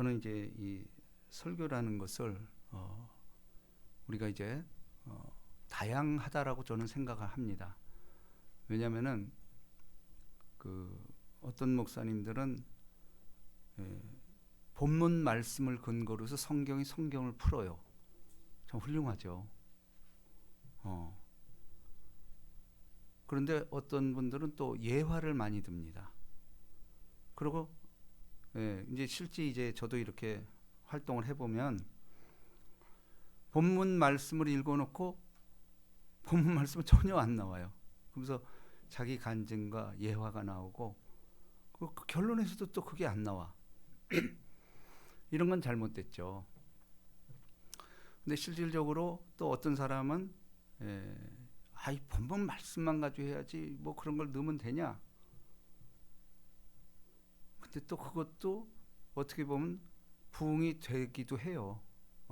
저는 이제 이 설교라는 것을 우리가 이제 다양하다라고 저는 생각을 합니다. 왜냐하면은 그 어떤 목사님들은 본문 말씀을 근거로 해서 성경을 풀어요. 참 훌륭하죠. 그런데 어떤 분들은 또 예화를 많이 듭니다. 그리고 이제 실제 이제 저도 이렇게 활동을 해보면 본문 말씀을 읽어놓고 본문 말씀은 전혀 안 나와요. 그러면서 자기 간증과 예화가 나오고 그 결론에서도 또 그게 안 나와. 이런 건 잘못됐죠. 근데 실질적으로 또 어떤 사람은 이 본문 말씀만 가지고 해야지 뭐 그런 걸 넣으면 되냐. 근데 또 그것도 어떻게 보면 부흥이 되기도 해요.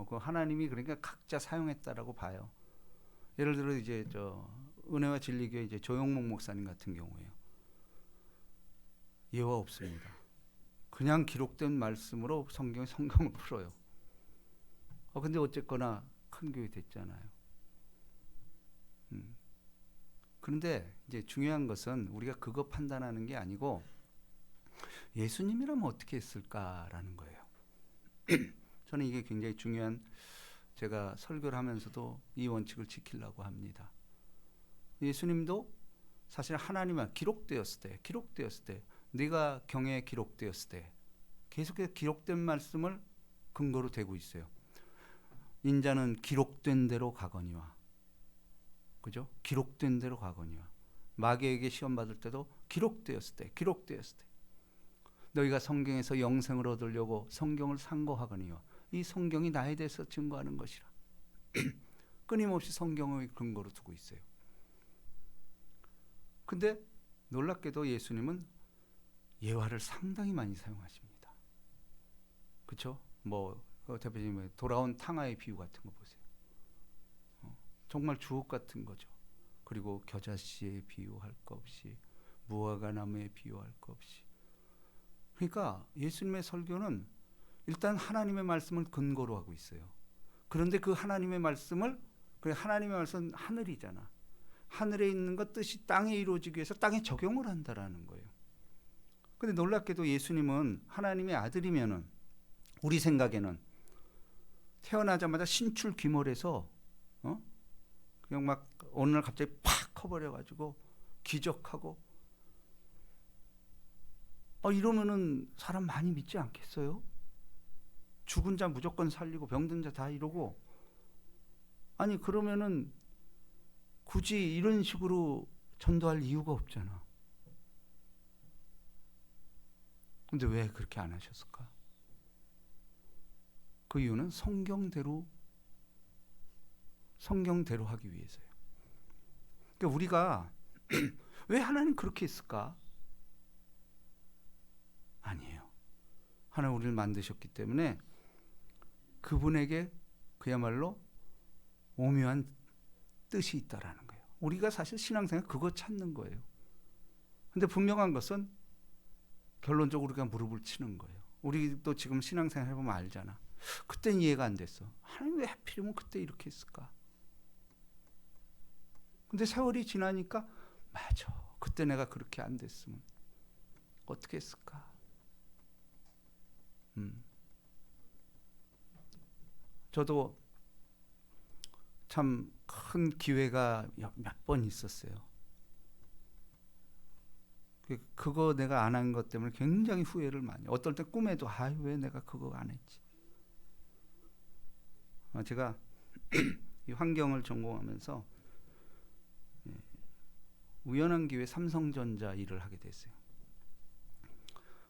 그 하나님이 그러니까 각자 사용했다라고 봐요. 예를 들어 이제 은혜와 진리교회 이제 조영목 목사님 같은 경우에요. 예화 없습니다. 그냥 기록된 말씀으로 성경을 풀어요. 근데 어쨌거나 큰 교회 됐잖아요. 그런데 이제 중요한 것은 우리가 그거 판단하는 게 아니고 예수님이라면 어떻게 했을까라는 거예요. 저는 이게 굉장히 중요한, 제가 설교를 하면서도 이 원칙을 지키려고 합니다. 예수님도 사실 하나님은 기록되었을 때 네가 경에 기록되었을 때 계속해서 기록된 말씀을 근거로 대고 있어요. 인자는 기록된 대로 가거니와, 그죠? 기록된 대로 가거니와. 마귀에게 시험 받을 때도 기록되었을 때 너희가 성경에서 영생을 얻으려고 성경을 상고하거니와 이 성경이 나에 대해서 증거하는 것이라. 끊임없이 성경을 근거로 두고 있어요. 근데 놀랍게도 예수님은 예화를 상당히 많이 사용하십니다. 그렇죠? 뭐 대표님 돌아온 탕아의 비유 같은 거 보세요. 정말 주옥 같은 거죠. 그리고 겨자씨에 비유할 거 없이, 무화과나무에 비유할 거 없이. 그러니까 예수님의 설교는 일단 하나님의 말씀을 근거로 하고 있어요. 그런데 그 하나님의 말씀은 하늘이잖아. 하늘에 있는 것 뜻이 땅에 이루어지기 위해서 땅에 적용을 한다라는 거예요. 근데 놀랍게도 예수님은 하나님의 아들이면은 우리 생각에는 태어나자마자 신출 귀몰해서 그냥 막 어느 날 갑자기 팍 커버려가지고 기적하고 이러면은 사람 많이 믿지 않겠어요? 죽은 자 무조건 살리고 병든 자 다 이러고, 아니 그러면은 굳이 이런 식으로 전도할 이유가 없잖아. 근데 왜 그렇게 안 하셨을까? 그 이유는 성경대로 하기 위해서요. 그러니까 우리가 왜 하나님 그렇게 했을까? 아니에요. 하나님 우리를 만드셨기 때문에 그분에게 그야말로 오묘한 뜻이 있다라는 거예요. 우리가 사실 신앙생활 그거 찾는 거예요. 근데 분명한 것은 결론적으로 우리가 무릎을 치는 거예요. 우리도 지금 신앙생활 해보면 알잖아. 그때는 이해가 안 됐어. 하나님 왜 하필이면 그때 이렇게 했을까? 근데 세월이 지나니까 맞아. 그때 내가 그렇게 안 됐으면 어떻게 했을까? 저도 참 큰 기회가 몇 번 있었어요. 그거 내가 안 한 것 때문에 굉장히 후회를 많이. 어떨 때 꿈에도 왜 내가 그거 안 했지. 제가 이 환경을 전공하면서 우연한 기회에 삼성전자 일을 하게 됐어요.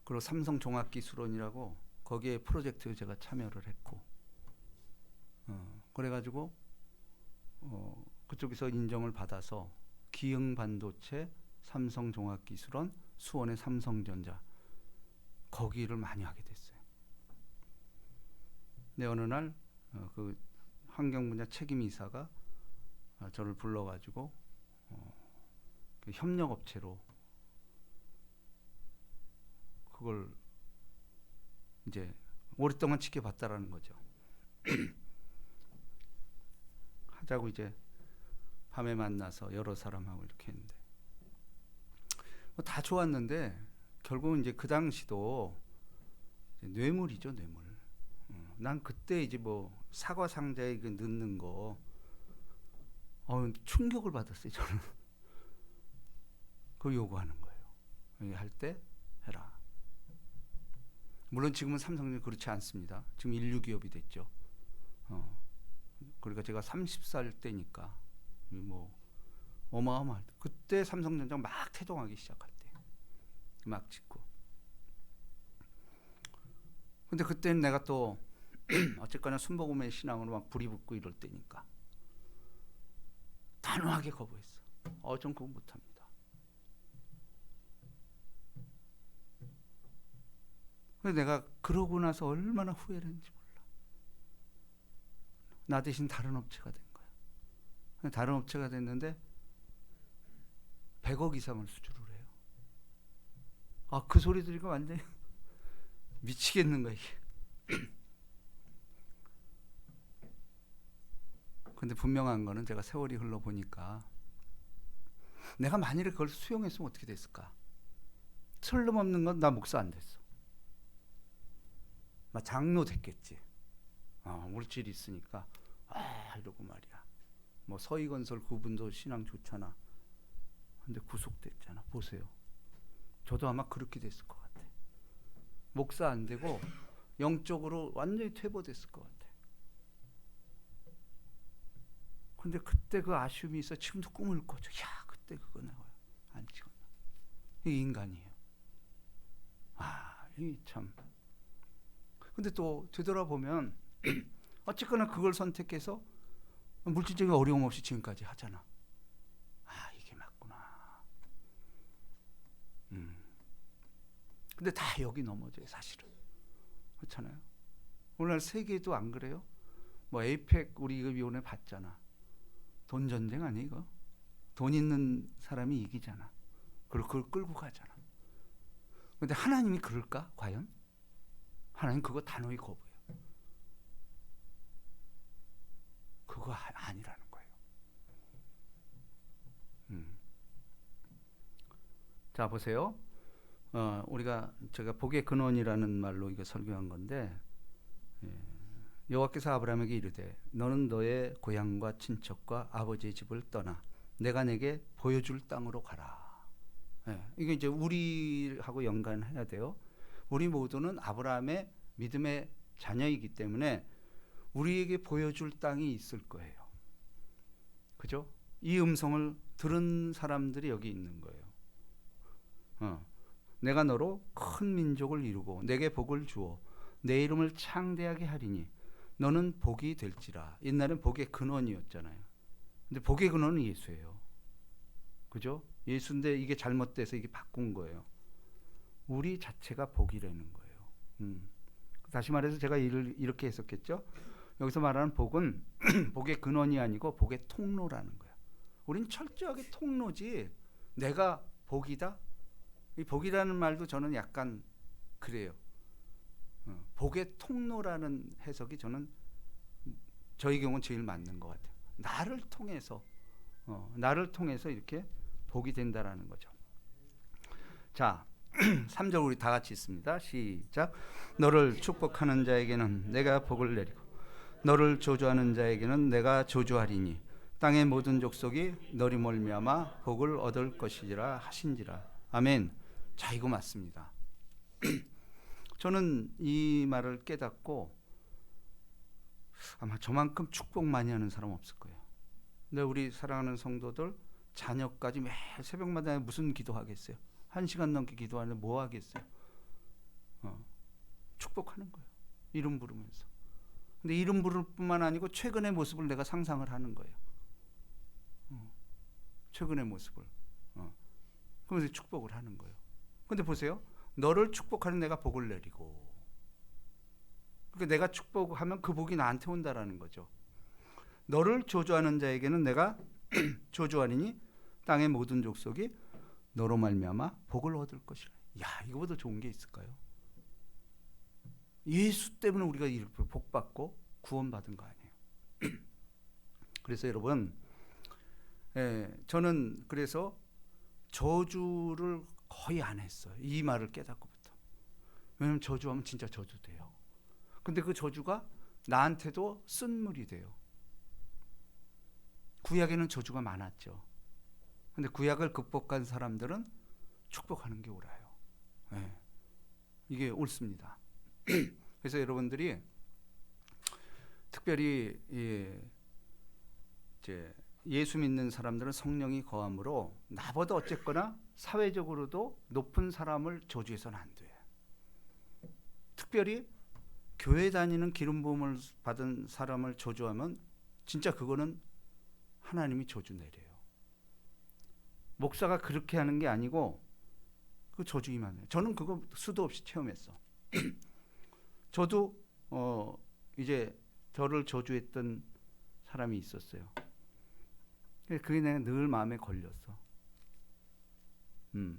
그리고 삼성종합기술원이라고 거기에 프로젝트에 제가 참여를 했고, 그래가지고 그쪽에서 인정을 받아서 기흥반도체, 삼성종합기술원, 수원의 삼성전자 거기를 많이 하게 됐어요. 근데 어느 날 그 환경 분야 책임이사가 저를 불러가지고 그 협력업체로 그걸 이제 오랫동안 지켜봤다라는 거죠. 하자고 이제 밤에 만나서 여러 사람하고 이렇게 했는데 뭐 다 좋았는데 결국은 이제 그 당시도 뇌물이죠, 뇌물. 난 그때 이제 뭐 사과 상자에 그 넣는 거 충격을 받았어요, 저는. 그거 요구하는 거예요. 할 때 해라. 물론 지금은 삼성전자 그렇지 않습니다. 지금 인류 기업이 됐죠. 그러니까 제가 30살 때니까 뭐 어마어마할 때, 그때 삼성전자 막 태동하기 시작할 때, 막 짓고. 근데 그때는 내가 또 어쨌거나 순복음의 신앙으로 막 불이 붙고 이럴 때니까 단호하게 거부했어. 전 그거 못합니다. 근데 내가 그러고 나서 얼마나 후회를 했는지 몰라. 나 대신 다른 업체가 된 거야. 다른 업체가 됐는데 100억 이상을 수주를 해요. 그 소리 들으니까 완전히 미치겠는 거야, 이게. 근데 분명한 거는 제가 세월이 흘러보니까 내가 만일에 그걸 수용했으면 어떻게 됐을까? 틀림없는 건 나 목사 안 됐어. 막 장로 됐겠지. 물질이 있으니까 이러고 말이야. 뭐 서희건설 그분도 신앙 좋잖아. 근데 구속됐잖아. 보세요. 저도 아마 그렇게 됐을 것 같아. 목사 안 되고 영적으로 완전히 퇴보됐을 것 같아. 근데 그때 그 아쉬움이 있어. 지금도 꿈을 꿔줘. 야, 그때 그거 내가 안 찍었나. 이게 인간이에요. 이게 참. 근데 또 되돌아보면 어쨌거나 그걸 선택해서 물질적인 어려움 없이 지금까지 하잖아. 이게 맞구나. 근데 다 여기 넘어져요, 사실은. 그렇잖아요. 오늘날 세계도 안 그래요? 뭐 에이펙 우리 이거 위원회 봤잖아. 돈 전쟁 아니 이거? 돈 있는 사람이 이기잖아. 그리고 그걸 끌고 가잖아. 근데 하나님이 그럴까? 과연? 하나님 그거 단호히 거부해요. 그거 아니라는 거예요. 자, 보세요. 제가 복의 근원이라는 말로 이거 설교한 건데, 여호와께서 아브라함에게 이르되 너는 너의 고향과 친척과 아버지의 집을 떠나 내가 내게 보여줄 땅으로 가라. 이게 이제 우리하고 연관해야 돼요. 우리 모두는 아브라함의 믿음의 자녀이기 때문에 우리에게 보여줄 땅이 있을 거예요. 그죠? 이 음성을 들은 사람들이 여기 있는 거예요. 내가 너로 큰 민족을 이루고 내게 복을 주어 내 이름을 창대하게 하리니 너는 복이 될지라. 옛날엔 복의 근원이었잖아요. 근데 복의 근원은 예수예요. 그죠? 예수인데 이게 잘못돼서 이게 바꾼 거예요. 우리 자체가 복이라는 거예요. 다시 말해서 제가 이렇게 했었겠죠? 여기서 말하는 복은 복의 근원이 아니고 복의 통로라는 거예요. 우린 철저하게 통로지 내가 복이다? 이 복이라는 말도 저는 약간 그래요. 복의 통로라는 해석이 저희 경우는 제일 맞는 것 같아요. 나를 통해서 이렇게 복이 된다라는 거죠. 자, 3절 우리 다 같이 있습니다. 시작. 너를 축복하는 자에게는 내가 복을 내리고 너를 저주하는 자에게는 내가 저주하리니 땅의 모든 족속이 너리 말미암아 복을 얻을 것이라 하신지라. 아멘. 자, 이거 맞습니다. 저는 이 말을 깨닫고 아마 저만큼 축복 많이 하는 사람 없을 거예요. 근데 우리 사랑하는 성도들 자녀까지 매일 새벽마다 무슨 기도하겠어요? 1시간 넘게 기도하는데 뭐 하겠어요? 축복하는 거예요. 이름 부르면서. 근데 이름 부를 뿐만 아니고 최근의 모습을 내가 상상을 하는 거예요. 최근의 모습을. 그러면서 축복을 하는 거예요. 근데 보세요. 너를 축복하는 내가 복을 내리고. 그러니까 내가 축복하면 그 복이 나한테 온다라는 거죠. 너를 저주하는 자에게는 내가 저주하리니 땅의 모든 족속이 너로 말미암아 복을 얻을 것이라. 야, 이거보다 좋은 게 있을까요? 예수 때문에 우리가 이렇게 복받고 구원받은 거 아니에요. 그래서 여러분, 저는 그래서 저주를 거의 안 했어요. 이 말을 깨닫고부터. 왜냐하면 저주하면 진짜 저주돼요. 근데 그 저주가 나한테도 쓴물이 돼요. 구약에는 저주가 많았죠. 근데 구약을 극복한 사람들은 축복하는 게 옳아요. 이게 옳습니다. 그래서 여러분들이 특별히 이제 예수 믿는 사람들은 성령이 거함으로 나보다 어쨌거나 사회적으로도 높은 사람을 저주해서는 안 돼요. 특별히 교회 다니는 기름 부음을 받은 사람을 저주하면 진짜 그거는 하나님이 저주 내려요. 목사가 그렇게 하는 게 아니고 그 저주이만 해요. 저는 그거 수도 없이 체험했어. 저도 이제 저를 저주했던 사람이 있었어요. 그게 내가 늘 마음에 걸렸어. 근데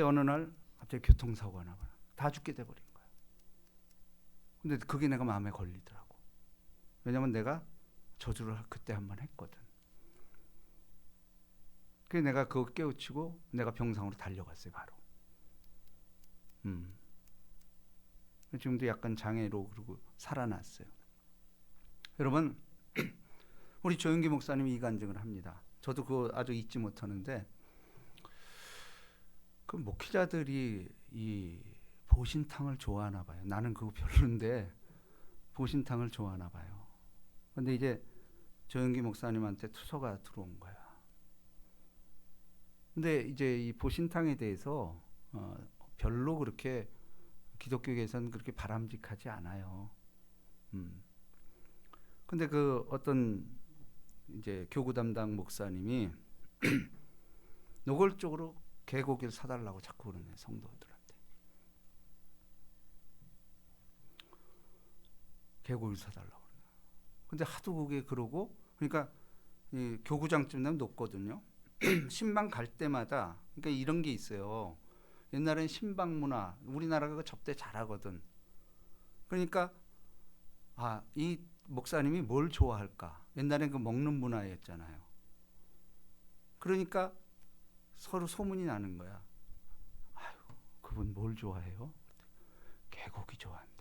어느 날 갑자기 교통사고가 나고 다 죽게 돼버린 거야. 근데 그게 내가 마음에 걸리더라고. 왜냐면 내가 저주를 그때 한번 했거든. 그래서 내가 그거 깨우치고 내가 병상으로 달려갔어요. 바로. 지금도 약간 장애로 그러고 살아났어요. 여러분, 우리 조영기 목사님이 이 간증을 합니다. 저도 그거 아주 잊지 못하는데, 그 목회자들이 이 보신탕을 좋아하나 봐요. 나는 그거 별론데 보신탕을 좋아하나 봐요. 근데 이제 조영기 목사님한테 투서가 들어온 거야. 근데 이제 이 보신탕에 대해서 별로 그렇게 기독교계에서는 그렇게 바람직하지 않아요. 근데 그 어떤 이제 교구 담당 목사님이 노골적으로 개고기를 사달라고 자꾸 그러네, 성도들한테. 개고기를 사달라고. 근데 하도 그게 그러고, 그러니까 이 교구장쯤 되면 높거든요. 신방 갈 때마다, 그러니까 이런 게 있어요. 옛날엔 신방 문화, 우리나라가 그 접대 잘하거든. 그러니까 이 목사님이 뭘 좋아할까? 옛날엔 그 먹는 문화였잖아요. 그러니까 서로 소문이 나는 거야. 아유, 그분 뭘 좋아해요? 개고기 좋아한대.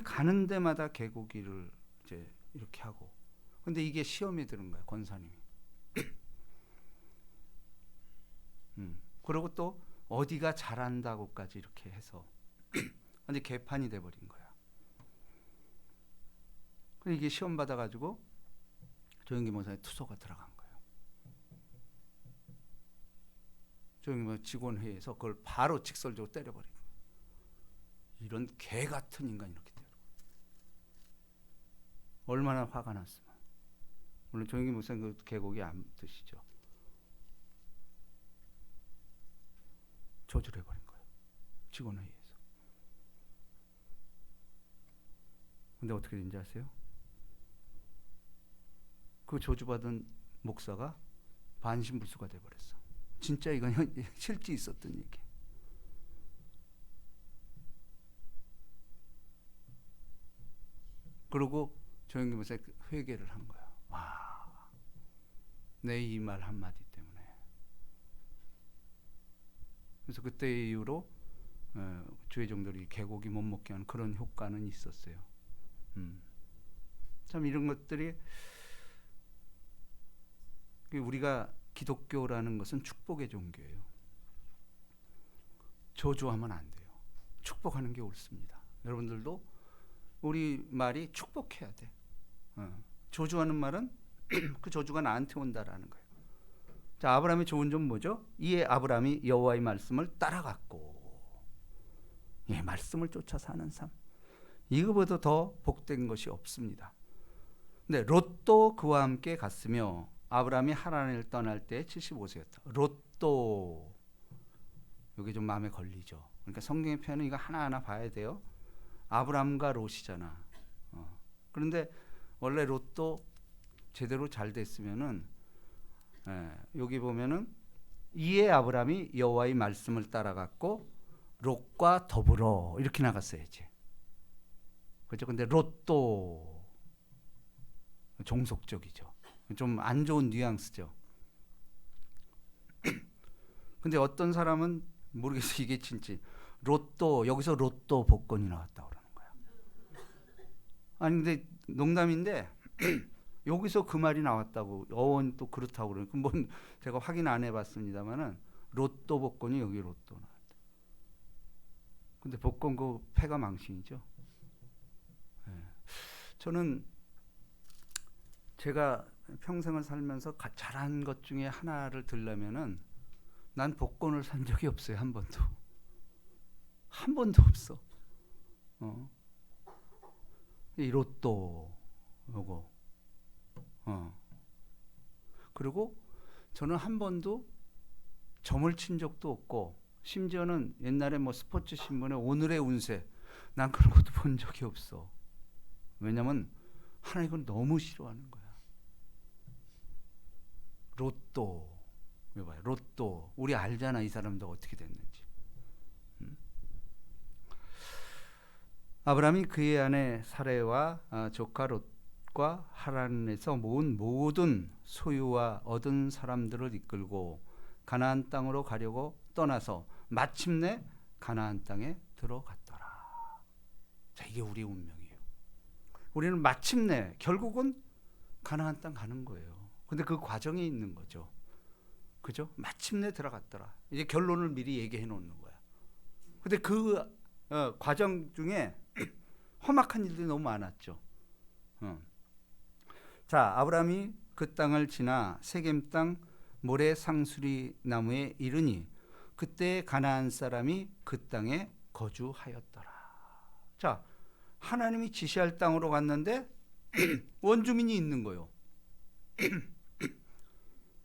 가는 데마다 개고기를 이제 이렇게 하고. 근데 이게 시험에 드는 거야, 권사님이. 그리고 또 어디가 잘한다고까지 이렇게 해서 완전 개판이 돼버린 거야. 이게 시험 받아가지고 조영기 목사의 투소가 들어간 거예요. 조영기 목사 직원회의에서 그걸 바로 직설적으로 때려버린 거예요. 이런 개 같은 인간 이렇게 때려. 얼마나 화가 났으면. 물론 조영기 목사는 그 개고기 안 드시죠. 저주를 해버린 거예요. 직원회의에서. 근데 어떻게 된지 아세요? 그 저주받은 목사가 반신불수가 돼버렸어. 진짜 이건 실제 있었던 얘기. 그러고 조영기 목사가 회개를 한 거야. 와, 내 이 말 한마디 때문에. 그래서 그때 이후로 주의종들이 개고기 못 먹게 하는 그런 효과는 있었어요. 참 이런 것들이, 우리가 기독교라는 것은 축복의 종교예요. 저주하면 안 돼요. 축복하는 게 옳습니다. 여러분들도 우리 말이 축복해야 돼. 저주하는 말은 그 저주가 나한테 온다라는 거예요. 자, 아브라함의 좋은 점 뭐죠? 이에 아브라함이 여호와의 말씀을 따라갔고, 말씀을 쫓아 사는 삶. 이거보다 더 복된 것이 없습니다. 근데 롯도 그와 함께 갔으며 아브라함이 하란을 떠날 때 75세였다. 롯도, 이게 좀 마음에 걸리죠. 그러니까 성경의 표현은 이거 하나하나 봐야 돼요. 아브라함과 롯이잖아. 그런데 원래 롯도 제대로 잘 됐으면은, 여기 보면은 이에 아브라함이 여호와의 말씀을 따라갔고 롯과 더불어 이렇게 나갔어야지. 그렇죠? 근데 롯도 종속적이죠. 좀 안 좋은 뉘앙스죠. 근데 어떤 사람은 모르겠어 이게 진짜 로또 여기서 로또 복권이 나왔다고 그러는 거야. 아니 근데 농담인데 여기서 그 말이 나왔다고 어원 또 그렇다고 그러니까 뭔 제가 확인 안 해봤습니다만은 로또 복권이 여기 로또 나왔다. 근데 복권 그 패가 망신이죠. 네. 저는 제가 평생을 살면서 잘한 것 중에 하나를 들려면은 난 복권을 산 적이 없어요. 한 번도. 한 번도 없어. 이 로또 요거. 그리고 저는 한 번도 점을 친 적도 없고 심지어는 옛날에 뭐 스포츠 신문에 오늘의 운세 난 그런 것도 본 적이 없어. 왜냐면 하나 이건 너무 싫어하는 거야. 로또. 봐요. 로또. 우리 알잖아 이 사람도 어떻게 됐는지. 아브라함이 그의 아내 사레와 조카 롯과 하란에서 모은 모든 소유와 얻은 사람들을 이끌고 가나안 땅으로 가려고 떠나서 마침내 가나안 땅에 들어갔더라. 자, 이게 우리 운명이에요. 우리는 마침내 결국은 가나안 땅 가는 거예요. 근데 그 과정에 있는 거죠. 그죠? 마침내 들어갔더라. 이제 결론을 미리 얘기해 놓는 거야. 근데 그 과정 중에 험악한 일들이 너무 많았죠. 자, 아브라함이 그 땅을 지나 세겜 땅 모래 상수리 나무에 이르니 그때 가나안 사람이 그 땅에 거주하였더라. 자, 하나님이 지시할 땅으로 갔는데 원주민이 있는 거요.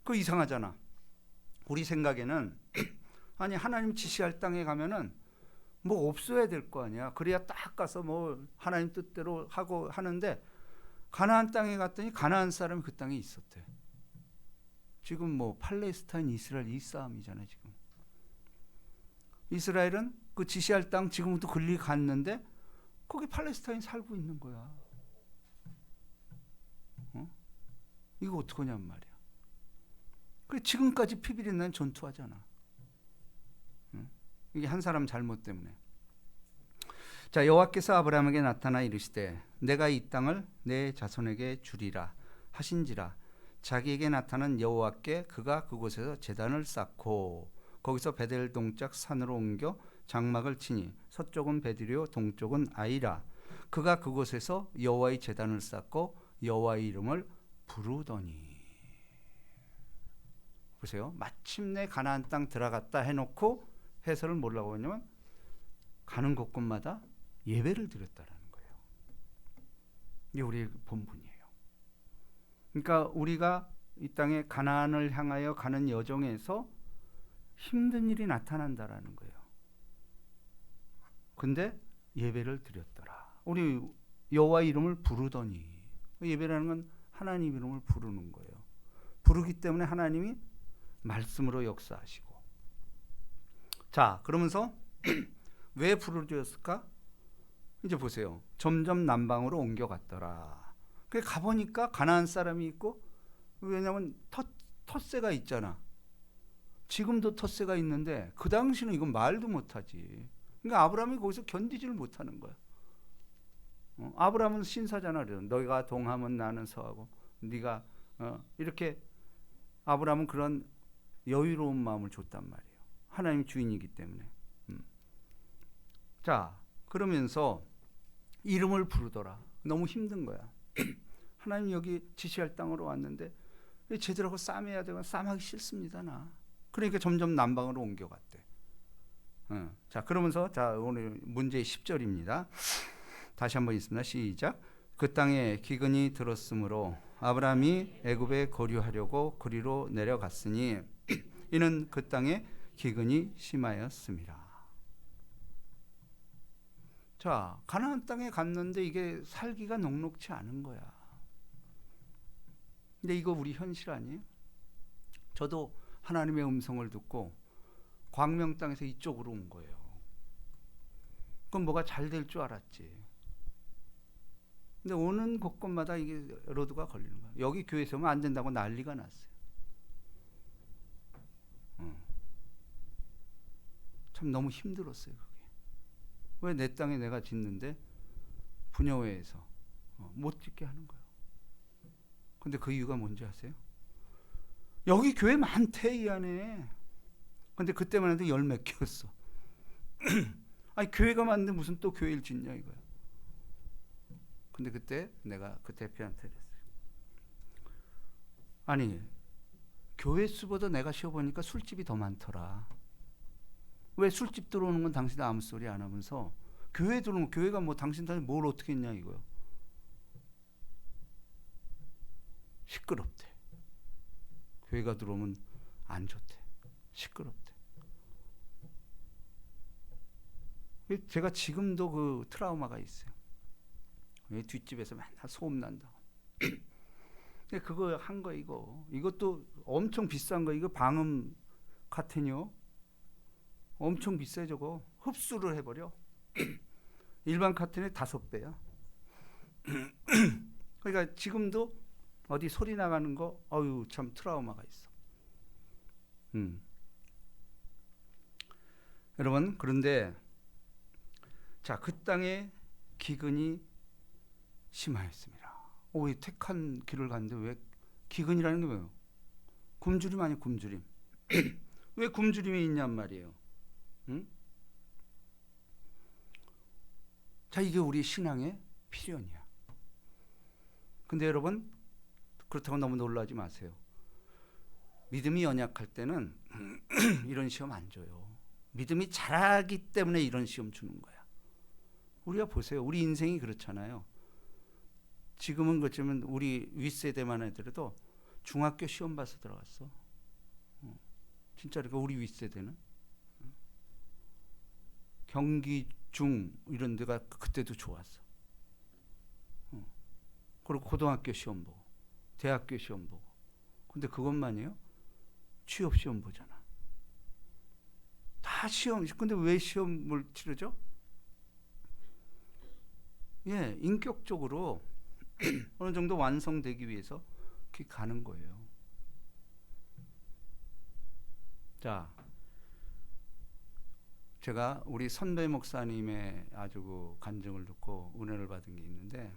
그 이상하잖아. 우리 생각에는 아니 하나님 지시할 땅에 가면은 뭐 없어야 될 거 아니야. 그래야 딱 가서 뭐 하나님 뜻대로 하고 하는데 가나안 땅에 갔더니 가나안 사람이 그 땅에 있었대. 지금 뭐 팔레스타인 이스라엘 이 싸움이잖아요. 지금 이스라엘은 그 지시할 땅 지금도 글리 갔는데 거기 팔레스타인 살고 있는 거야. 이거 어떡하냔 말이야. 그래 지금까지 피비린내는 전투하잖아. 이게 한 사람 잘못 때문에. 자, 여호와께서 아브라함에게 나타나 이르시되 내가 이 땅을 내 자손에게 주리라 하신지라. 자기에게 나타난 여호와께 그가 그곳에서 제단을 쌓고 거기서 베델 동짝 산으로 옮겨 장막을 치니 서쪽은 베들이요 동쪽은 아이라. 그가 그곳에서 여호와의 제단을 쌓고 여호와의 이름을 부르더니. 보세요. 마침내 가나안 땅 들어갔다 해놓고 해설을 뭐라고 하냐면 가는 곳곳마다 예배를 드렸다라는 거예요. 이게 우리의 본분이에요. 그러니까 우리가 이 땅에 가나안을 향하여 가는 여정에서 힘든 일이 나타난다라는 거예요. 근데 예배를 드렸더라. 우리 여호와 이름을 부르더니 예배라는 건 하나님 이름을 부르는 거예요. 부르기 때문에 하나님이 말씀으로 역사하시고. 자, 그러면서 왜 부르짖었을까? 이제 보세요. 점점 남방으로 옮겨갔더라. 그래 가보니까 가나안 사람이 있고, 왜냐하면 텃세가 있잖아. 지금도 텃세가 있는데 그 당시는 이건 말도 못하지. 그러니까 아브라함이 거기서 견디지를 못하는 거야. 아브라함은 신사잖아. 너희가 동하면 나는 서하고 네가 이렇게 아브라함은 그런 여유로운 마음을 줬단 말이에요. 하나님 주인이기 때문에. 자, 그러면서 이름을 부르더라. 너무 힘든 거야. 하나님 여기 지시할 땅으로 왔는데 제대로 하고 쌈해야 되고 쌈하기 싫습니다 나. 그러니까 점점 남방으로 옮겨갔대. 자, 그러면서 자 오늘 문제 10절입니다. 다시 한번 있습니다. 시작. 그 땅에 기근이 들었으므로 아브라함이 애굽에 거류하려고 그리로 내려갔으니 이는 그 땅에 기근이 심하였습니다. 자, 가나안 땅에 갔는데 이게 살기가 녹록치 않은 거야. 근데 이거 우리 현실 아니에요? 저도 하나님의 음성을 듣고 광명 땅에서 이쪽으로 온 거예요. 그럼 뭐가 잘 될 줄 알았지. 근데 오는 곳곳마다 이게 로드가 걸리는 거야. 여기 교회에서 오면 안 된다고 난리가 났어요. 참 너무 힘들었어요. 그게. 왜 내 땅에 내가 짓는데 분여회에서 못 짓게 하는 거예요. 근데 그 이유가 뭔지 아세요? 여기 교회 많대 이 안에. 근데 그때만 해도 열 몇 개였어. 아니 교회가 많은데 무슨 또 교회를 짓냐 이거야. 근데 그때 내가 그 대표한테 그랬어요. 아니 교회 수보다 내가 쉬어보니까 술집이 더 많더라. 왜 술집 들어오는 건 당신 아무 소리 안 하면서 교회 들어오면 교회가 뭐 당신한테 뭘 어떻게 했냐 이거요. 시끄럽대. 교회가 들어오면 안 좋대. 시끄럽대. 제가 지금도 그 트라우마가 있어요. 뒷집에서 맨날 소음 난다고. 그거 한 거 이거. 이것도 엄청 비싼 거. 이거 방음 카텐이요. 엄청 비싸 저거. 흡수를 해버려. 일반 카텐의 5배야. 그러니까 지금도 어디 소리 나가는 거, 어유 참 트라우마가 있어. 여러분 그런데 자, 그 땅에 기근이 심하였습니다. 왜 택한 길을 갔는데 왜 기근이라는 게 뭐예요? 굶주림 아니에요, 굶주림. 왜 굶주림이 있냔 말이에요. 응? 자, 이게 우리 신앙의 필연이야. 근데 여러분 그렇다고 너무 놀라지 마세요. 믿음이 연약할 때는 이런 시험 안 줘요. 믿음이 자라기 때문에 이런 시험 주는 거야. 우리가 보세요. 우리 인생이 그렇잖아요. 지금은 그렇지만 우리 윗세대만 하더라도 중학교 시험 봐서 들어갔어. 진짜로 우리 윗세대는. 경기 중 이런 데가 그때도 좋았어. 그리고 고등학교 시험 보고 대학교 시험 보고. 근데 그것만이에요? 취업 시험 보잖아. 다 시험. 근데 왜 시험을 치르죠? 예, 인격적으로 어느 정도 완성되기 위해서 그렇게 가는 거예요. 자, 제가 우리 선배 목사님의 아주 그 간증을 듣고 은혜를 받은 게 있는데,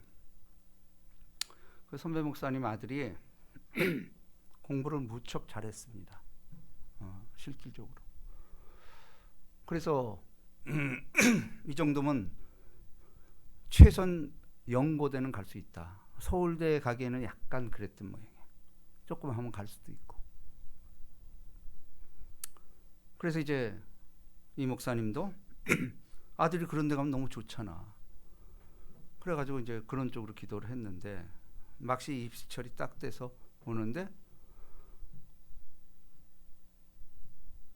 그 선배 목사님 아들이 공부를 무척 잘했습니다. 실질적으로. 그래서 이 정도면 최선 연고대는 갈 수 있다. 서울대 가기에는 약간 그랬던 모양이에요. 조금 하면 갈 수도 있고. 그래서 이제 이 목사님도 아들이 그런 데 가면 너무 좋잖아. 그래가지고 이제 그런 쪽으로 기도를 했는데, 막시 입시철이 딱 돼서 오는데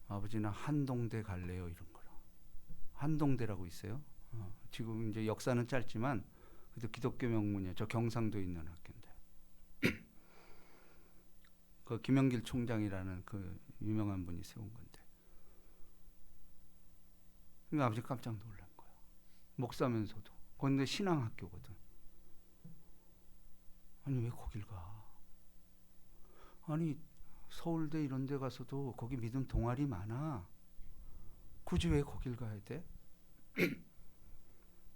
아버지는 한동대 갈래요 이런 거로. 한동대라고 있어요. 지금 이제 역사는 짧지만 그래도 기독교 명문이에요. 저 경상도에 있는 학교인데. 그 김영길 총장이라는 그 유명한 분이 세운 건데. 그러니까 아버지 깜짝 놀란 거야. 목사면서도. 근데 신앙학교거든. 아니 왜 거길 가? 아니 서울대 이런 데 가서도 거기 믿음 동아리 많아. 굳이 왜 거길 가야 돼?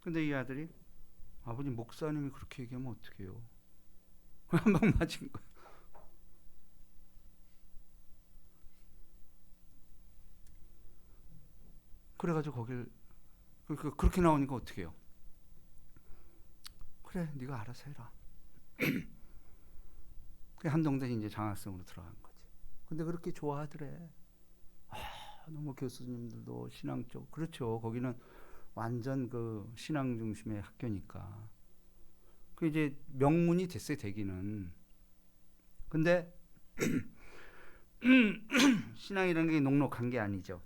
근데 이 아들이 아버님 목사님이 그렇게 얘기하면 어떡해요? 한 방 맞은 거야. 그래가지고 거길 그렇게 나오니까 어떡해요? 그래 네가 알아서 해라. 한동대 이제 장학생으로 들어간 거지. 근데 그렇게 좋아하더래. 너무 교수님들도 신앙적. 그렇죠. 거기는 완전 그 신앙 중심의 학교니까. 그 이제 명문이 됐어요, 되기는. 근데 신앙이라는 게 녹록한 게 아니죠.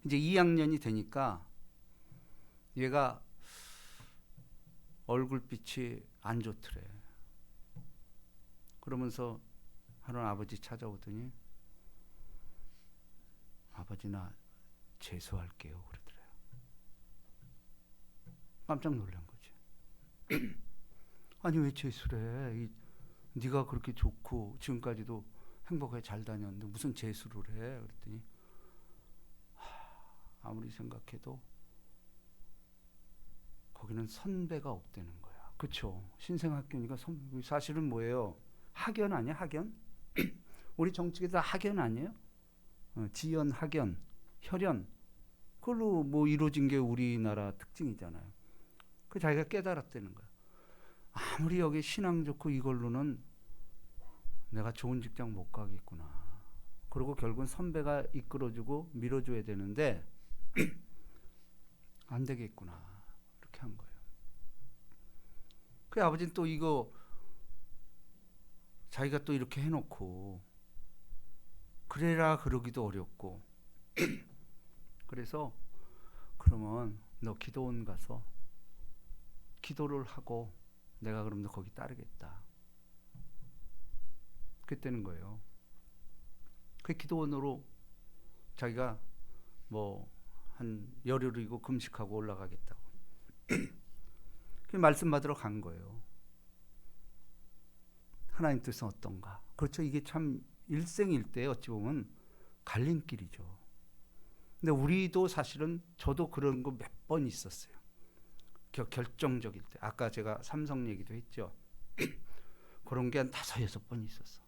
이제 2학년이 되니까 얘가 얼굴빛이 안 좋더래. 그러면서 하루는 아버지 찾아오더니 아버지 나 재수할게요 그러더래요. 깜짝 놀란 거지. 아니 왜 재수래? 네가 그렇게 좋고 지금까지도 행복하게 잘 다녔는데 무슨 재수를 해? 그랬더니 아무리 생각해도 거기는 선배가 없다는 거야. 그쵸? 신생학교니까 사실은 뭐예요? 학연 아니야? 학연? 우리 정치계 다 학연 아니에요? 지연, 학연, 혈연. 그걸로 뭐 이루어진 게 우리나라 특징이잖아요. 그 자기가 깨달았다는 거야. 아무리 여기 신앙 좋고 이걸로는 내가 좋은 직장 못 가겠구나. 그리고 결국은 선배가 이끌어주고 밀어줘야 되는데 안 되겠구나. 이렇게 한 거예요. 그 아버지는 또 이거 자기가 또 이렇게 해놓고 그래라 그러기도 어렵고 그래서 그러면 너 기도원 가서 기도를 하고 내가 그럼 너 거기 따르겠다. 그랬다는 거예요. 그 기도원으로 자기가 뭐 한 열흘이고 금식하고 올라가겠다고. 그 말씀 받으러 간 거예요. 하나님 뜻은 어떤가? 그렇죠. 이게 참 일생일대 어찌 보면 갈림길이죠. 근데 우리도 사실은 저도 그런 거 몇 번 있었어요. 결정적일 때. 아까 제가 삼성 얘기도 했죠. 그런 게 한 5, 6번 있었어.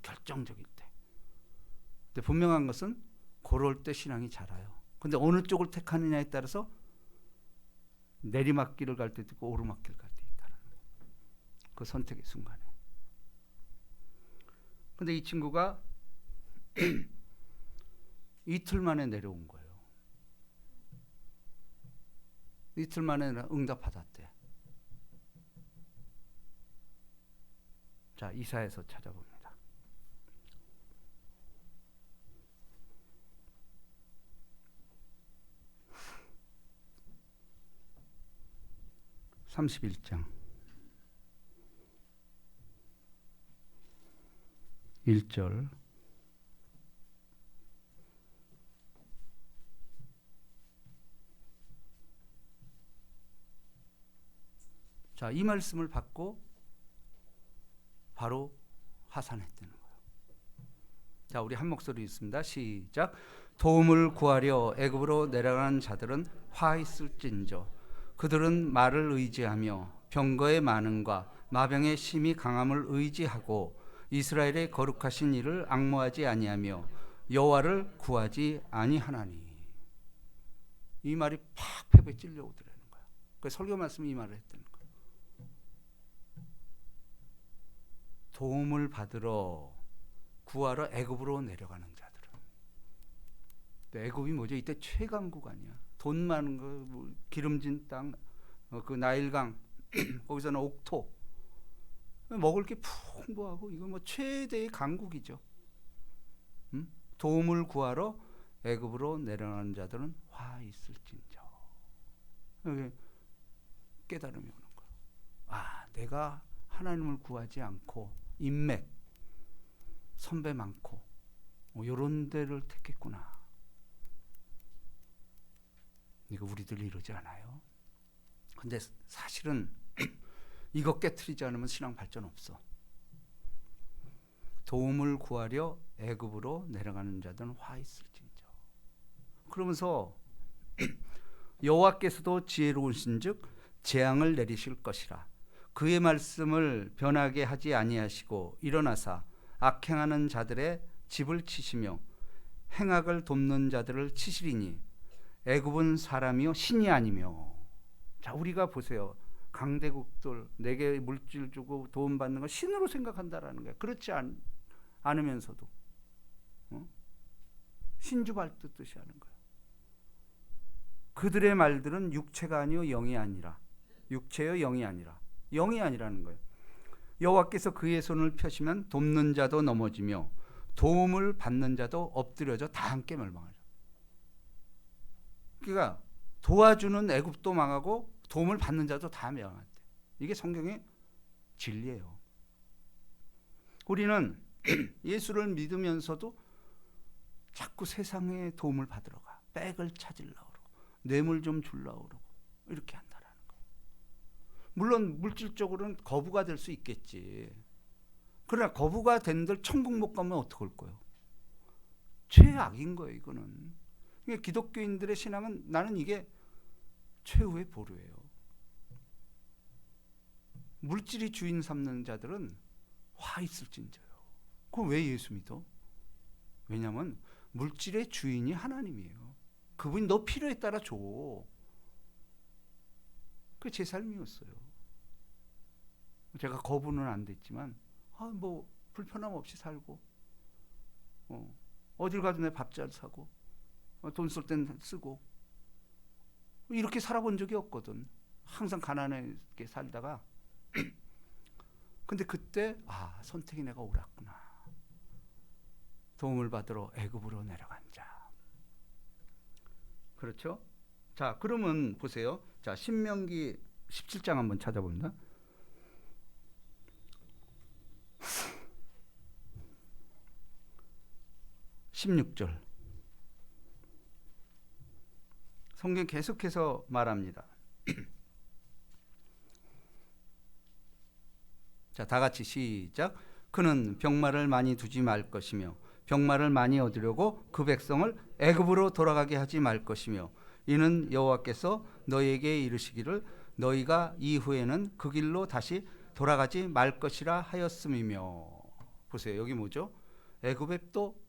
결정적일 때. 근데 분명한 것은 그럴 때 신앙이 자라요. 근데 어느 쪽을 택하느냐에 따라서 내리막길을 갈 때도 있고 오르막길 갈 때 있다는 거예요. 그 선택의 순간에. 근데 이 친구가 이틀 만에 내려온 거예요. 이틀 만에 응답받았대. 자, 이사야서 찾아봅니다. 31장 1절 자, 이 말씀을 받고 바로 하산했다는 거예요. 자, 우리 한 목소리 있습니다. 시작. 도움을 구하려 애굽으로 내려가는 자들은 화 있을진저 그들은 말을 의지하며 병거의 많음과 마병의 심히 강함을 의지하고 이스라엘의 거룩하신 이를 앙모하지 아니하며 여호와를 구하지 아니하나니. 이 말이 팍 패배에 찔려오더라는 거야. 그 설교 말씀이 이 말을 했다는 거야. 도움을 받으러 구하러 애굽으로 내려가는 자들은. 애굽이 뭐죠? 이때 최강국 아니야. 돈 많은 거, 뭐 기름진 땅, 그 나일강, 거기서는 옥토, 먹을 게 풍부하고 이거 뭐 최대의 강국이죠. 도움을 구하러 애굽으로 내려가는 자들은 화 있을진저. 여기 깨달음이 오는 거야. 아, 내가 하나님을 구하지 않고 인맥, 선배 많고 이런 데를 택했구나. 이거 우리들 이러지 않아요? 근데 사실은 이거 깨트리지 않으면 신앙 발전 없어. 도움을 구하려 애굽으로 내려가는 자들은 화 있을진저. 그러면서 여호와께서도 지혜로우신즉 재앙을 내리실 것이라. 그의 말씀을 변하게 하지 아니하시고 일어나사 악행하는 자들의 집을 치시며 행악을 돕는 자들을 치시리니 애굽은 사람이요 신이 아니며. 자, 우리가 보세요. 강대국들 내게 물질 주고 도움 받는 거 신으로 생각한다라는 거야. 그렇지 않으면서도 신주발듯이 하는 거야. 그들의 말들은 육체가 아니요 영이 아니라, 육체요 영이 아니라, 영이 아니라는 거예요. 여호와께서 그의 손을 펴시면 돕는 자도 넘어지며 도움을 받는 자도 엎드려져 다 함께 멸망하리라. 그러니까 도와주는 애굽도 망하고 도움을 받는 자도 다 멸망한대. 이게 성경의 진리예요. 우리는 예수를 믿으면서도 자꾸 세상의 도움을 받으러 가. 백을 찾으려고 그러고 뇌물 좀 주려고 그러고 이렇게 한다라는 물론 물질적으로는 거부가 될 수 있겠지. 그러나 거부가 된들 천국 못 가면 어떡할 거예요? 최악인 거예요, 이거는. 그러니까 기독교인들의 신앙은 나는 이게 최후의 보루예요. 물질이 주인 삼는 자들은 화 있을진저요. 그럼 왜 예수 믿어? 왜냐하면 물질의 주인이 하나님이에요. 그분이 너 필요에 따라 줘. 그게 제 삶이었어요. 제가 거부는 안 됐지만 뭐 불편함 없이 살고 어딜 가도 내 밥 잘 사고 돈 쓸 땐 쓰고 이렇게 살아본 적이 없거든. 항상 가난하게 살다가 근데 그때 선택이 내가 옳았구나. 도움을 받으러 애굽으로 내려간 자. 그렇죠? 자, 그러면 보세요. 자, 신명기 17장 한번 찾아봅니다. (16절) 성경 계속해서 말합니다. 자, 다 같이 시작. 그는 병마를 많이 두지 말 것이며 병마를 많이 얻으려고 그 백성을 애굽으로 돌아가게 하지 말 것이며 이는 여호와께서 너희에게 이르시기를 너희가 이후에는 그 길로 다시 돌아가지 말 것이라 하였음이며. 보세요. 여기 뭐죠? 애굽에 또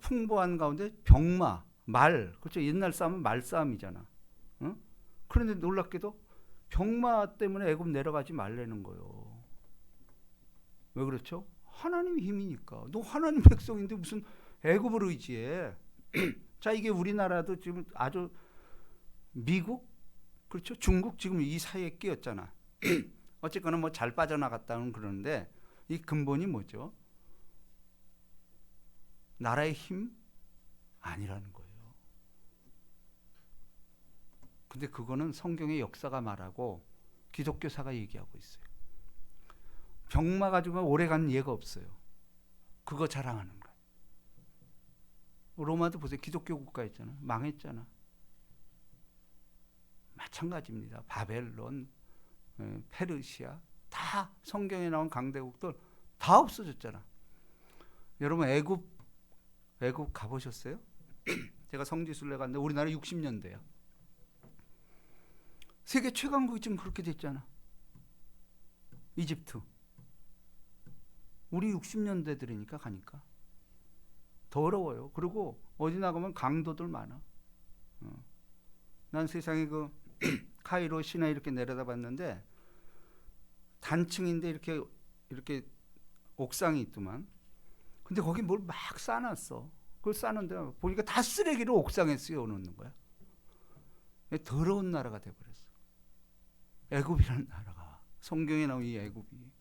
풍부한 가운데 병마, 말, 그렇죠? 옛날 싸움은 말싸움이잖아. 그런데 놀랍게도 병마 때문에 애굽 내려가지 말라는 거예요. 왜 그렇죠? 하나님의 힘이니까. 너 하나님 백성인데 무슨 애굽을 의지해? 자, 이게 우리나라도 지금 아주 미국, 그렇죠? 중국 지금 이 사이에 끼었잖아. 어쨌거나 뭐 잘 빠져나갔다는 그러는데 이 근본이 뭐죠? 나라의 힘 아니라는 거예요. 근데 그거는 성경의 역사가 말하고 기독교사가 얘기하고 있어요. 병마 가지고 오래 간 예가 없어요. 그거 자랑하는 거예요. 로마도 보세요. 기독교 국가였잖아. 망했잖아. 마찬가지입니다. 바벨론, 페르시아 다 성경에 나온 강대국들 다 없어졌잖아. 여러분 애굽 가보셨어요? 제가 성지순례 갔는데 우리나라 60년대야. 세계 최강국이 지금 그렇게 됐잖아. 이집트. 우리 60년대들이니까 가니까 더러워요. 그리고 어디 나가면 강도들 많아. 난 세상에 그 카이로 시내 이렇게 내려다봤는데 단층인데 이렇게 옥상이 있더만. 근데 거기 뭘 막 쌓아놨어. 그걸 쌓는데 보니까 다 쓰레기를 옥상에 씌워놓는 거야. 더러운 나라가 돼버렸어. 애굽이라는 나라가. 성경에 나온 이 애굽이.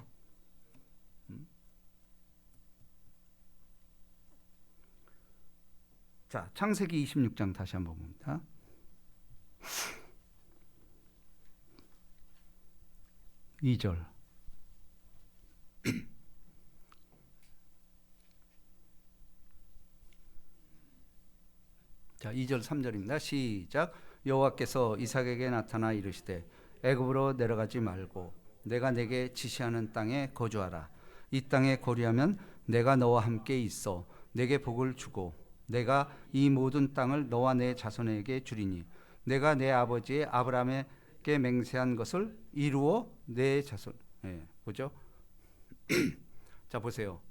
자, 창세기 26장 다시 한번 봅니다. (2절) 자, 2절 3절입니다. 시작. 여호와께서 이삭에게 나타나 이르시되 애굽으로 내려가지 말고 내가 내게 지시하는 땅에 거주하라. 이 땅에 거류하면 내가 너와 함께 있어 내게 복을 주고 내가 이 모든 땅을 너와 내 자손에게 주리니 내가 내 아버지 아브라함에게 맹세한 것을 이루어 내 자손. 보죠? 자, 보세요.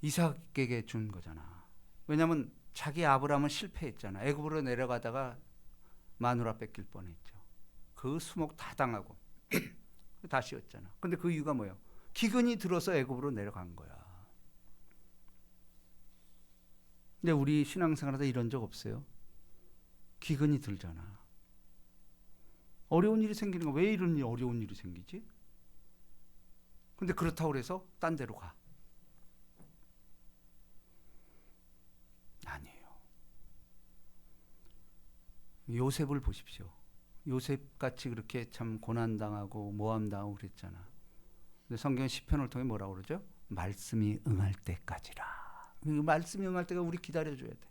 이삭에게 준 거잖아. 왜냐하면 자기 아브라함은 실패했잖아. 애굽으로 내려가다가 마누라 뺏길 뻔했죠. 그 수목 다 당하고 다시였잖아. 근데 그 이유가 뭐예요? 기근이 들어서 애굽으로 내려간 거야. 근데 우리 신앙생활하다 이런 적 없어요? 기근이 들잖아. 어려운 일이 생기는 거. 왜 이런 어려운 일이 생기지? 근데 그렇다고 해서 딴 데로 가. 아니에요. 요셉을 보십시오. 요셉같이 그렇게 참 고난당하고 모함당하고 그랬잖아. 근데 성경 시편을 통해 뭐라고 그러죠? 말씀이 응할 때까지라. 말씀이 응할 때가 우리 기다려줘야 돼.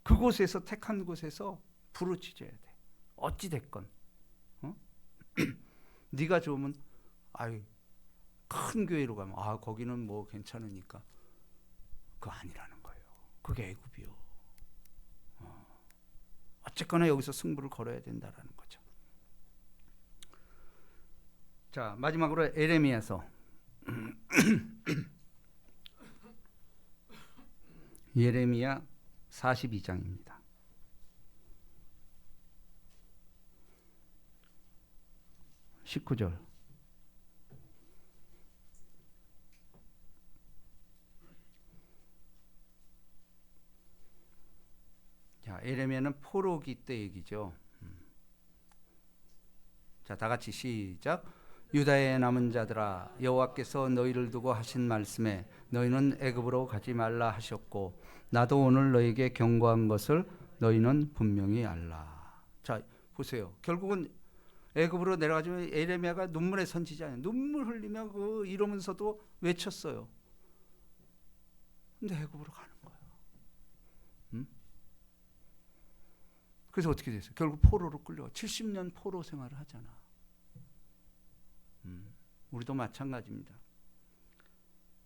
그곳에서 택한 곳에서 부르짖어야 돼. 어찌됐건 네가 좋으면 아유 큰 교회로 가면 거기는 뭐 괜찮으니까. 그거 아니라는 거예요. 그게 애굽이요. 어쨌거나 여기서 승부를 걸어야 된다라는 거죠. 자, 마지막으로 에레미야서 예레미야 42장입니다. 19절. 자, 에레미야는 포로기 때 얘기죠. 자, 다 같이 시작. 유다의 남은 자들아, 여호와께서 너희를 두고 하신 말씀에 너희는 애굽으로 가지 말라 하셨고 나도 오늘 너희에게 경고한 것을 너희는 분명히 알라. 자, 보세요. 결국은 애굽으로 내려가지만 에레미야가 눈물의 선지자예요. 눈물 흘리며 이러면서도 외쳤어요. 근데 애굽으로 가는 거예요. 그래서 어떻게 됐어요? 결국 포로로 끌려가 70년 포로 생활을 하잖아. 우리도 마찬가지입니다.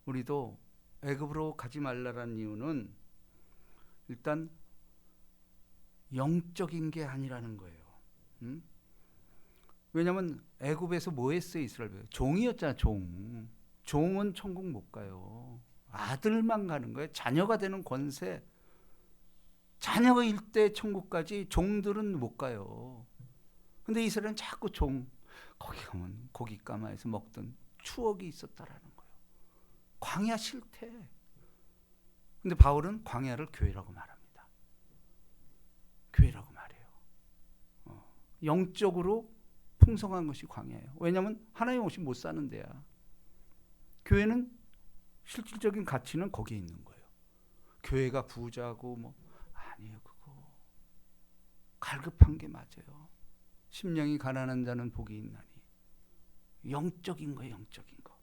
우리도 애굽으로 가지 말라라는 이유는 일단 영적인 게 아니라는 거예요. 왜냐하면 애굽에서 뭐 했어요? 이스라엘 종이었잖아. 종은 천국 못 가요. 아들만 가는 거예요. 자녀가 되는 권세. 자녀가 일대 천국까지 종들은 못 가요. 근데 이스라엘은 자꾸 거기 가면 고기 까마에서 먹던 추억이 있었다라는 거예요. 광야 싫대. 근데 바울은 광야를 교회라고 말합니다. 교회라고 말해요. 영적으로 풍성한 것이 광야예요. 왜냐하면 하나님 없이 못 사는 데야. 교회는 실질적인 가치는 거기에 있는 거예요. 교회가 부자고 아니에요. 그거 갈급한 게 맞아요. 심령이 가난한 자는 복이 있나니. 영적인 거예요. 영적인 거.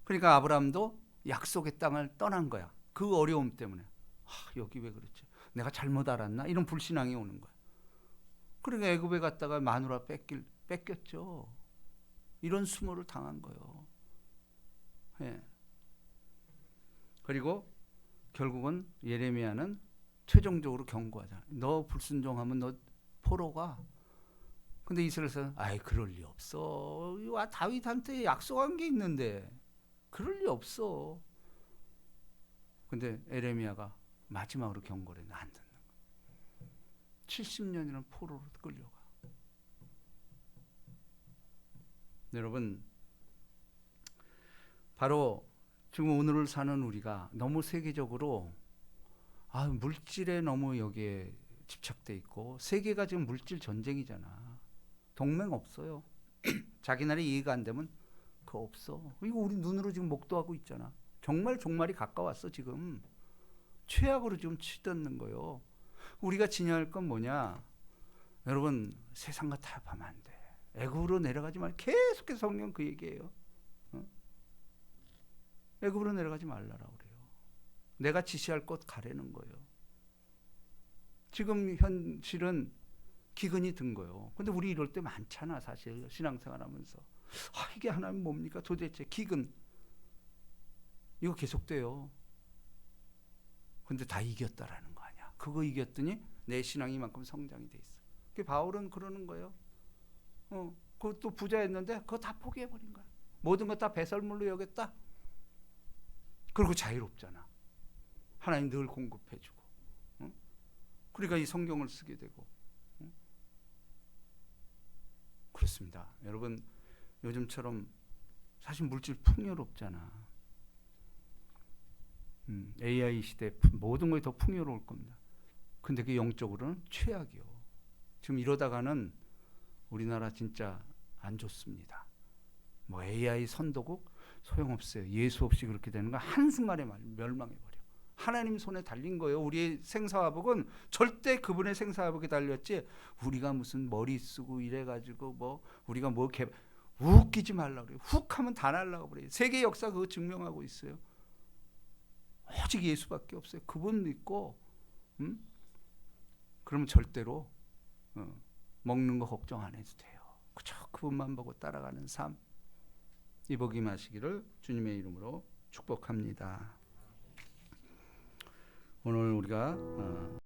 그러니까 아브라함도 약속의 땅을 떠난 거야. 그 어려움 때문에. 여기 왜 그렇지? 내가 잘못 알았나? 이런 불신앙이 오는 거야. 그러니까 애굽에 갔다가 마누라 뺏겼죠. 이런 수모를 당한 거예요. 예. 그리고 결국은 예레미야는 최종적으로 경고하잖아. 너 불순종하면 너 포로가. 근데 이스라엘에서는 그럴 리 없어. 다윗한테 약속한 게 있는데 그럴 리 없어. 근데 에레미야가 마지막으로 경고를 안 듣는 거야. 70년이라는 포로로 끌려가. 여러분, 바로 지금 오늘을 사는 우리가 너무 세계적으로 물질에 너무 여기에 집착돼 있고, 세계가 지금 물질 전쟁이잖아. 동맹 없어요. 자기 나라 이해가 안 되면 그거 없어. 이거 우리 눈으로 지금 목도하고 있잖아. 정말 종말이 가까웠어. 지금 최악으로 지금 치닫는 거예요. 우리가 지녀야 할 건 뭐냐? 여러분, 세상과 타협하면 안 돼. 애굽으로 내려가지 말. 계속해서 성경 그 얘기예요. 애굽으로 내려가지 말라라 그래요. 내가 지시할 곳 가라는 거예요. 지금 현실은 기근이 든 거예요. 근데 우리 이럴 때 많잖아. 사실 신앙생활하면서 이게 하나님 뭡니까? 도대체 기근 이거 계속돼요. 근데 다 이겼다라는 거 아니야. 그거 이겼더니 내 신앙이 이만큼 성장이 돼 있어. 그 바울은 그러는 거예요. 그것도 부자였는데 그거 다 포기해버린 거야. 모든 거 다 배설물로 여겼다. 그리고 자유롭잖아. 하나님 늘 공급해주고. 그러니까 이 성경을 쓰게 되고. 그렇습니다. 여러분, 요즘처럼 사실 물질 풍요롭잖아. AI 시대 모든 것이 더 풍요로울 겁니다. 근데 그 영적으로는 최악이요. 지금 이러다가는 우리나라 진짜 안 좋습니다. AI 선도국 소용없어요. 예수 없이 그렇게 되는 거 한순간에 멸망해버려. 하나님 손에 달린 거예요. 우리의 생사화복은 절대 그분의 생사화복에 달렸지 우리가 무슨 머리 쓰고 이래가지고 우리가 웃기지 말라고 그래요. 훅 하면 다 날라가 버려요. 세계 역사 그거 증명하고 있어요. 오직 예수밖에 없어요. 그분 믿고 그러면 절대로 먹는 거 걱정 안 해도 돼요. 그저 그분만 보고 따라가는 삶, 이 복이 임하시기를 주님의 이름으로 축복합니다. 오늘 우리가